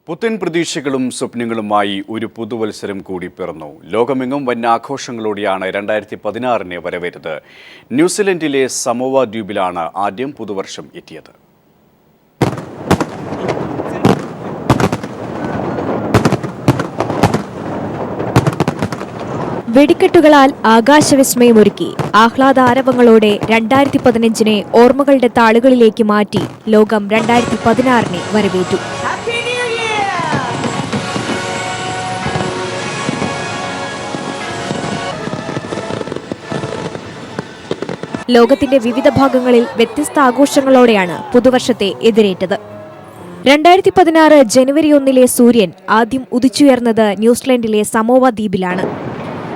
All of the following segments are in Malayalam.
പുത്തൻ പ്രതീക്ഷകളും സ്വപ്നങ്ങളുമായി ഒരു പുതുവത്സരം കൂടി പിറന്നു. ലോകമെങ്ങും വൻ ആഘോഷങ്ങളോടെയാണ് 2016 വരവേറ്റത്. ന്യൂസിലൻഡിലെ സമോവ ദ്വീപിലാണ് ആദ്യം പുതുവർഷം എത്തിയത്. വെടിക്കെട്ടുകളാൽ ആകാശവിസ്മയമൊരുക്കി ആഹ്ലാദാരവങ്ങളോടെ 2015 ഓർമ്മകളുടെ താളുകളിലേക്ക് മാറ്റി ലോകം 2016 വരവേറ്റു. ലോകത്തിന്റെ വിവിധ ഭാഗങ്ങളിൽ വ്യത്യസ്ത ആഘോഷങ്ങളോടെയാണ് പുതുവർഷത്തെ എതിരേറ്റത്. 2016 ജനുവരി 1 സൂര്യൻ ആദ്യം ഉദിച്ചുയർന്നത് ന്യൂസിലൻഡിലെ സമോവ ദ്വീപിലാണ്.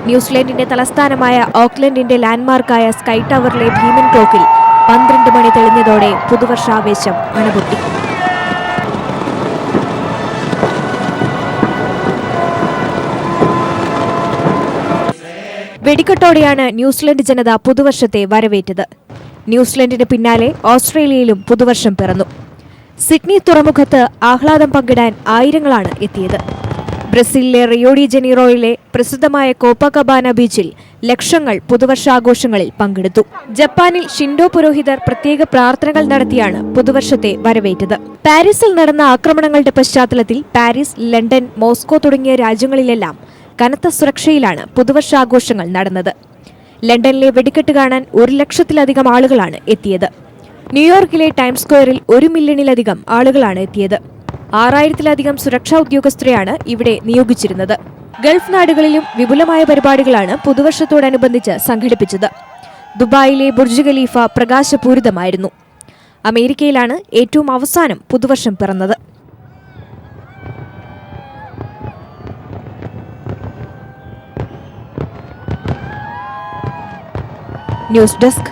ന്യൂസിലൻഡിന്റെ തലസ്ഥാനമായ ഓക്ലൻഡിന്റെ ലാൻഡ്മാർക്കായ സ്കൈ ടവറിലെ ഭീമൻ ക്ലോക്കിൽ 12 മണി തെളിഞ്ഞതോടെ പുതുവർഷാവേശം അണപൊട്ടി. വെടിക്കെട്ടോടെയാണ് ന്യൂസിലൻഡ് ജനത പുതുവർഷത്തെ വരവേറ്റത്. ന്യൂസിലൻഡിന് പിന്നാലെ ഓസ്ട്രേലിയയിലും പുതുവർഷം പിറന്നു. സിഡ്നി തുറമുഖത്ത് ആഹ്ലാദം പങ്കിടാൻ ആയിരങ്ങളാണ് എത്തിയത്. ബ്രസീലിലെ റിയോ ഡി ജനീറോയിലെ പ്രസിദ്ധമായ കോപ്പകബാന ബീച്ചിൽ ലക്ഷങ്ങൾ പുതുവർഷാഘോഷങ്ങളിൽ പങ്കെടുത്തു. ജപ്പാനിൽ ഷിൻഡോ പുരോഹിതർ പ്രത്യേക പ്രാർത്ഥനകൾ നടത്തിയാണ് പുതുവർഷത്തെ വരവേറ്റത്. പാരീസിൽ നടന്ന ആക്രമണങ്ങളുടെ പശ്ചാത്തലത്തിൽ പാരീസ്, ലണ്ടൻ, മോസ്കോ തുടങ്ങിയ രാജ്യങ്ങളിലെല്ലാം കനത്ത സുരക്ഷയിലാണ് പുതുവർഷാഘോഷങ്ങൾ നടന്നത്. ലണ്ടനിലെ വെടിക്കെട്ട് കാണാൻ 1 ലക്ഷത്തിലധികം ആളുകളാണ് എത്തിയത്. ന്യൂയോർക്കിലെ ടൈംസ് സ്ക്വയറിൽ 1 മില്യണിലധികം ആളുകളാണ് എത്തിയത്. 6000-ത്തിലധികം സുരക്ഷാ ഉദ്യോഗസ്ഥരെയാണ് ഇവിടെ നിയോഗിച്ചിരുന്നത്. ഗൾഫ് നാടുകളിലും വിപുലമായ പരിപാടികളാണ് പുതുവർഷത്തോടനുബന്ധിച്ച് സംഘടിപ്പിച്ചത്. ദുബായിലെ ബുർജ് ഖലീഫ പ്രകാശപൂരിതമായിരുന്നു. അമേരിക്കയിലാണ് ഏറ്റവും അവസാനം പുതുവർഷം പിറന്നത്. News desk